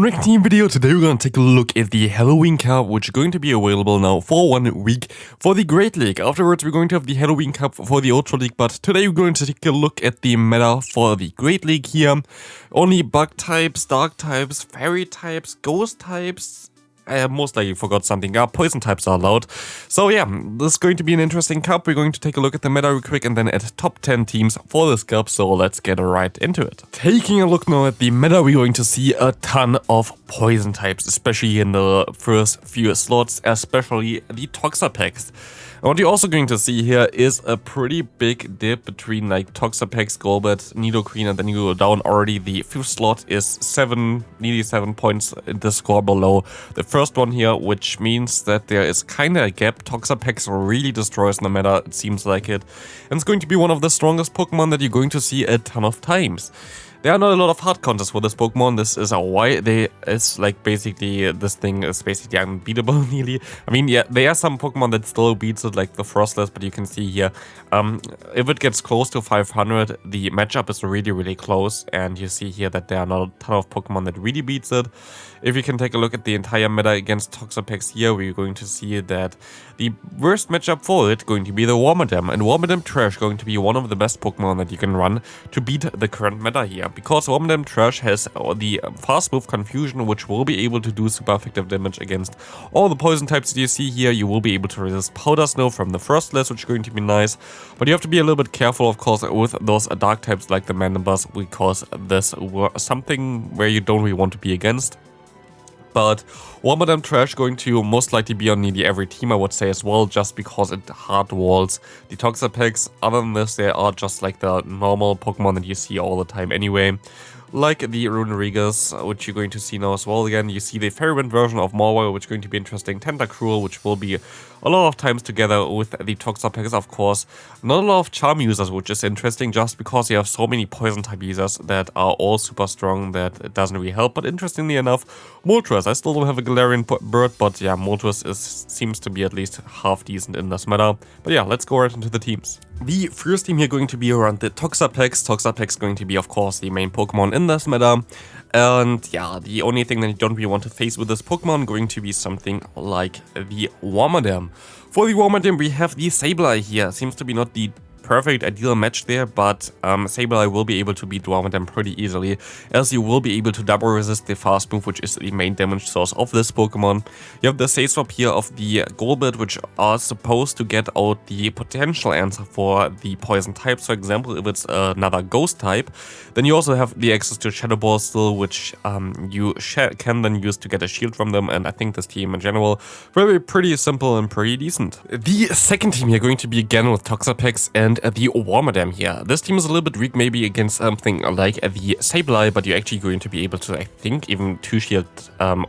Next team video, today we're going to take a look at the Halloween Cup, which is going to be available now for 1 week for the Great League. Afterwards, we're going to have the Halloween Cup for the Ultra League, but today we're going to take a look at the meta for the Great League here. Only bug types, dark types, fairy types, ghost types. I most likely forgot something. Poison types are allowed. So yeah, this is going to be an interesting cup. We're going to take a look at the meta real quick and then at top 10 teams for this cup. So let's get right into it. Taking a look now at the meta, we're going to see a ton of poison types, especially in the first few slots, especially the Toxapex. And what you're also going to see here is a pretty big dip between like Toxapex, Golbat, Nidoqueen, and then you go down already. The fifth slot is nearly 7 points in the score below the first one here, which means that there is kind of a gap. Toxapex really destroys the meta, it seems like it. And it's going to be one of the strongest Pokemon that you're going to see a ton of times. There are not a lot of hard counters for this Pokemon. This is why this thing is basically unbeatable nearly. I mean, yeah, there are some Pokemon that still beats it, like the Frostless, but you can see here, if it gets close to 500, the matchup is really close, and you see here that there are not a ton of Pokemon that really beats it. If you can take a look at the entire meta against Toxapex here, we're going to see that the worst matchup for it going to be the Wormadam, and Wormadam Trash going to be one of the best Pokemon that you can run to beat the current meta here, because Wormadam Trash has the fast move Confusion, which will be able to do super effective damage against all the poison types that you see here. You will be able to resist Powder Snow from the Frostless, which is going to be nice, but you have to be a little bit careful, of course, with those dark types like the Mandibuzz, because this were something where you don't really want to be against. But Wormadam Trash going to most likely be on nearly every team, I would say, as well, just because it hard walls the Toxapex. Other than this, they are just like the normal Pokemon that you see all the time anyway. Like the Runerigas, which you're going to see now as well. Again, you see the Fairy Wind version of Mawile, which is going to be interesting. Tentacruel, which will be a lot of times together with the Toxapex, of course. Not a lot of Charm users, which is interesting, just because you have so many Poison type users that are all super strong that it doesn't really help. But interestingly enough, Moltres. I still don't have a Galarian bird, but yeah, Moltres seems to be at least half decent in this meta. But yeah, let's go right into the teams. The first team here going to be around the Toxapex. Toxapex going to be, of course, the main Pokemon in this meta. And yeah, the only thing that you don't really want to face with this Pokemon going to be something like the Wormadam. For the Wormadam, we have the Sableye here. Seems to be not the perfect ideal match there, but Sableye will be able to beat Wormadam pretty easily, as you will be able to double resist the fast move, which is the main damage source of this Pokemon. You have the Save Swap here of the Golbat, which are supposed to get out the potential answer for the poison types. For example, if it's another ghost type, then you also have the access to Shadow Ball still, which you can then use to get a shield from them, and I think this team in general will be pretty simple and pretty decent. The second team here going to be again with Toxapex and the Wormadam here. This team is a little bit weak maybe against something like the Sableye, but you're actually going to be able to, I think, even 2-shield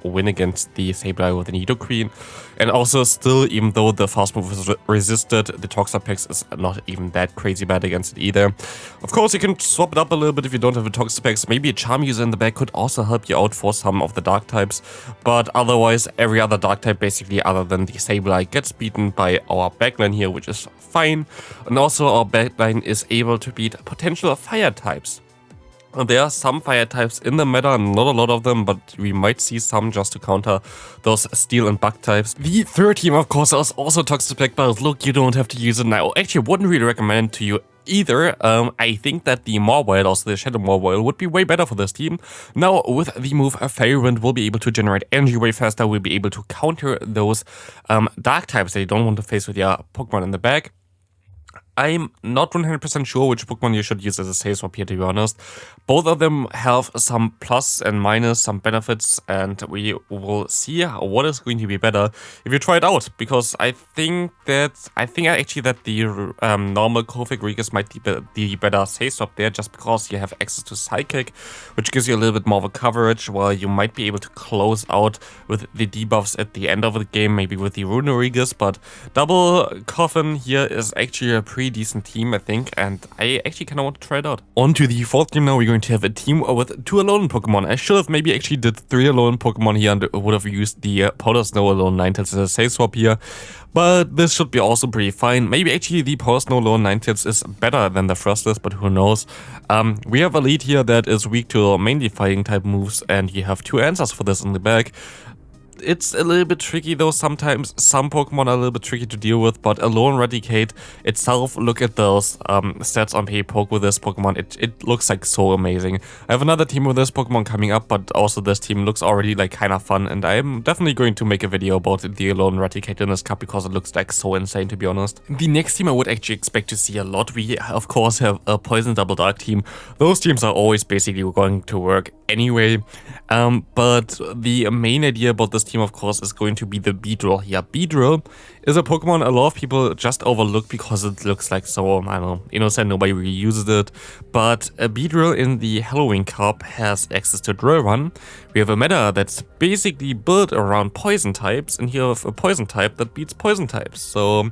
win against the Sableye with the Nidoqueen. And also still, even though the fast move is resisted, the Toxapex is not even that crazy bad against it either. Of course, you can swap it up a little bit if you don't have a Toxapex. Maybe a Charm user in the back could also help you out for some of the dark types, but otherwise every other dark type basically other than the Sableye gets beaten by our backline here, which is fine. And also our backline is able to beat potential fire types. There are some fire types in the meta, not a lot of them, but we might see some just to counter those steel and bug types. The third team, of course, is also Toxapex, but look, you don't have to use it now. Actually, I wouldn't really recommend it to you either. I think that the Mawile, also the Shadow Mawile, would be way better for this team. Now, with the move Fairy Wind, we'll be able to generate energy way faster. We'll be able to counter those dark types that you don't want to face with your Pokemon in the back. I'm not 100% sure which Pokemon you should use as a Save Swap here, to be honest. Both of them have some plus and minus, some benefits, and we will see what is going to be better if you try it out. Because I think actually that the normal Kofic Regus might be the better Save Swap there, just because you have access to Psychic, which gives you a little bit more of a coverage, while you might be able to close out with the debuffs at the end of the game, maybe with the Runerigas. But Double Coffin here is actually a pretty pretty decent team, I think, and I actually kind of want to try it out. On to the fourth team now. We're going to have a team with 2 Alolan Pokemon. I should have maybe actually did 3 Alolan Pokemon here and would have used the Powder Snow Alolan Ninetales as a safe swap here. But this should be also pretty fine. Maybe actually the Powder Snow Alolan Ninetales is better than the Frostless, but who knows. We have a lead here that is weak to mainly fighting type moves, and you have 2 answers for this in the back. It's a little bit tricky though, sometimes some Pokemon are a little bit tricky to deal with, but Alolan Raticate itself, look at those stats on Poke with this Pokemon, it looks like so amazing. I have another team with this Pokemon coming up, but also this team looks already like kind of fun, and I'm definitely going to make a video about the Alolan Raticate in this cup because it looks like so insane, to be honest. The next team I would actually expect to see a lot, we of course have a Poison Double Dark team. Those teams are always basically going to work anyway, but the main idea about this team, of course, is going to be the Beedrill here. Beedrill is a Pokemon a lot of people just overlook because it looks like so, I don't know, innocent, nobody really uses it. But a Beedrill in the Halloween Cup has access to Drill Run. We have a meta that's basically built around poison types, and here we have a poison type that beats poison types. So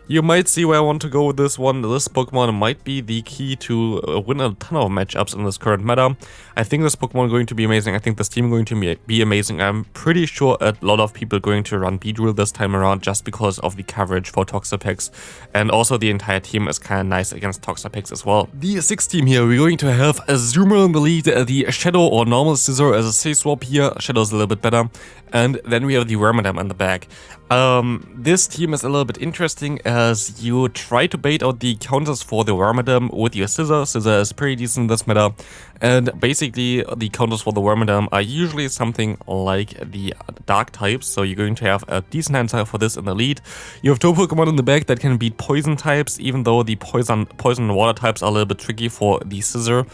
you might see where I want to go with this one. This Pokemon might be the key to win a ton of matchups in this current meta. I think this Pokemon is going to be amazing. I think this team is going to be amazing. I'm pretty sure a lot of people are going to run Beedrill this time around just because of the coverage for Toxapex. And also the entire team is kind of nice against Toxapex as well. The sixth team here, we're going to have a Zoomer in the lead, the Shadow or normal Scizor as a safe swap here. Shadow is a little bit better. And then we have the Wormadam in the back. This team is a little bit interesting as you try to bait out the counters for the Wormadam with your Scizor. Scizor is pretty decent in this meta. And basically the counters for the Wormadam are usually something like the Dark types. So you're going to have a decent answer for this in the lead. You have 2 Pokemon in the back that can beat Poison types, even though the Poison and Water types are a little bit tricky for the Scizor.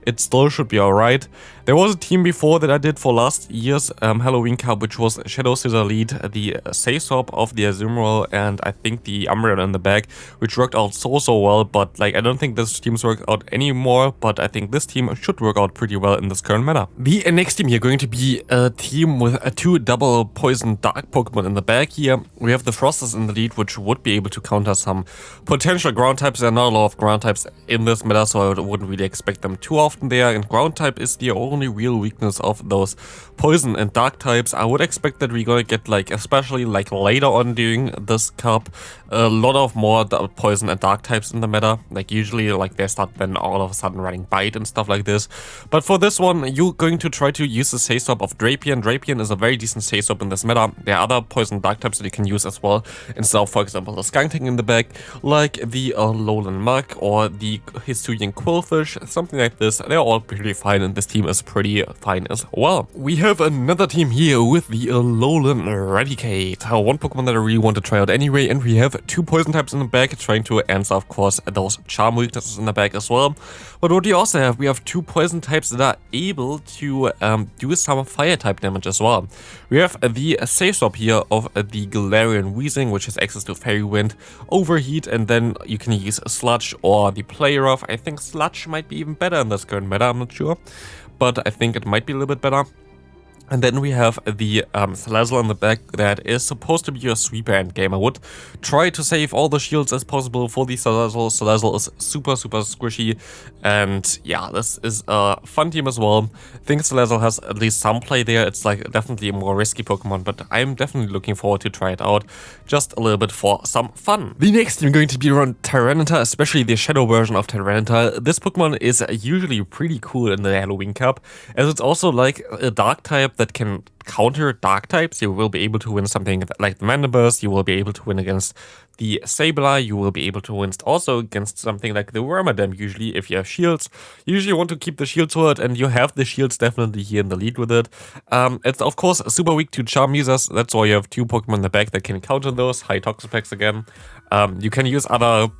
It still should be alright. There was a team before that I did for last year's Halloween Cup, which was Shadow Scizor lead, the safe swap of the Azumarill, and I think the Umbreon in the back, which worked out so well, but like I don't think this team's worked out anymore, but I think this team should work out pretty well in this current meta. The next team here going to be a team with 2 double poison dark Pokemon in the back here. We have the Frosters in the lead, which would be able to counter some potential ground types. There are not a lot of ground types in this meta, so I wouldn't really expect them too often there, and ground type is the only real weakness of those poison and dark types. I would expect that we're gonna get, like, especially like later on during this cup, a lot of more poison and dark types in the meta. Like usually like they start then all of a sudden running Bite and stuff like this. But for this one, you're going to try to use the safe swap of Drapion. Drapion is a very decent safe swap in this meta. There are other poison dark types that you can use as well, instead of, for example, the Skuntank in the back, like the Alolan Mug or the Hisuian Quillfish, something like this. They're all pretty fine, and this team is pretty fine as well. We have another team here with the Alolan Raticate, one Pokemon that I really want to try out anyway, and we have 2 poison types in the back, trying to answer, of course, those charm weaknesses in the back as well. But what we also have, we have 2 poison types that are able to do some fire type damage as well. We have the safe swap here of the Galarian Weezing, which has access to Fairy Wind, Overheat, and then you can use Sludge or the Play Rough. I think Sludge might be even better in this current meta, I'm not sure, but I think it might be a little bit better. And then we have the Salazzle in the back that is supposed to be a sweeper endgame. I would try to save all the shields as possible for the Salazzle. Salazzle is super squishy, and yeah, this is a fun team as well. I think Salazzle has at least some play there. It's like definitely a more risky Pokemon, but I'm definitely looking forward to try it out just a little bit for some fun. The next team going to be around Tyranitar, especially the Shadow version of Tyranitar. This Pokemon is usually pretty cool in the Halloween Cup, as it's also like a Dark type that can counter dark types. You will be able to win something like the Mandiburst, you will be able to win against the Sableye, you will be able to win also against something like the Wormadam usually if you have shields. You usually want to keep the shield sword, and you have the shields definitely here in the lead with it. It's of course super weak to charm users, that's why you have 2 Pokemon in the back that can counter those. High Toxapex again. You can use other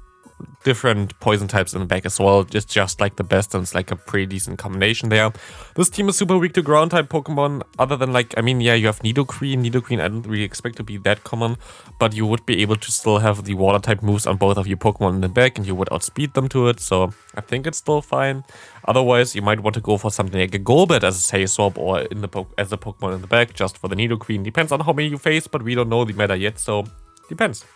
different poison types in the back as well. It's just like the best, and it's like a pretty decent combination there. This team is super weak to ground type Pokemon, other than like, I mean, yeah, you have Nidoqueen. Nidoqueen I don't really expect to be that common, but you would be able to still have the water type moves on both of your Pokemon in the back, and you would outspeed them to it, so I think it's still fine. Otherwise, you might want to go for something like a Golbat as a safe swap, or in the as a Pokemon in the back just for the Nidoqueen. Depends on how many you face, but we don't know the meta yet, so depends.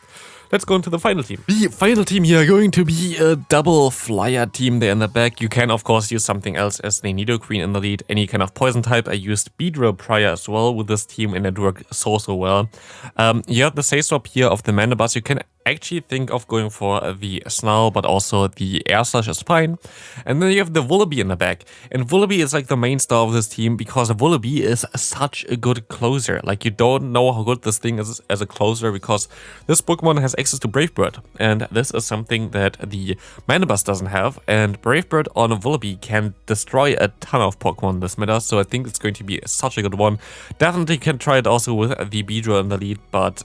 let's go into the final team. The final team here are going to be a double flyer team there in the back. You can, of course, use something else as the Nidoqueen in the lead. Any kind of poison type. I used Beedrill prior as well with this team, and it worked so well. You have the Say Swap here of the Mandibuzz. You can actually think of going for the Snarl, but also the Air Slash is fine. And then you have the Vullaby in the back. And Vullaby is like the main star of this team because Vullaby is such a good closer. Like, you don't know how good this thing is as a closer because this Pokemon has access to Brave Bird. And this is something that the Mandibuzz doesn't have. And Brave Bird on a Vullaby can destroy a ton of Pokemon this meta. So I think it's going to be such a good one. Definitely can try it also with the Beedrill in the lead. But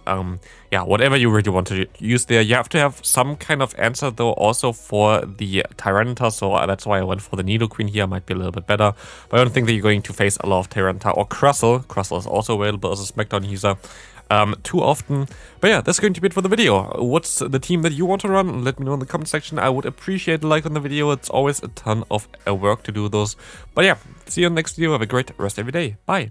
yeah, whatever you really want to use there. You have to have some kind of answer though also for the Tyranitar, so that's why I went for the Nidoqueen here. Might be a little bit better, but I don't think that you're going to face a lot of Tyranitar or Crustle. Crustle is also available as a Smackdown user too often. But yeah, that's going to be it for the video. What's the team that you want to run? Let me know in the comment section. I would appreciate a like on the video. It's always a ton of work to do those. But yeah, see you in the next video. Have a great rest of your day. Bye.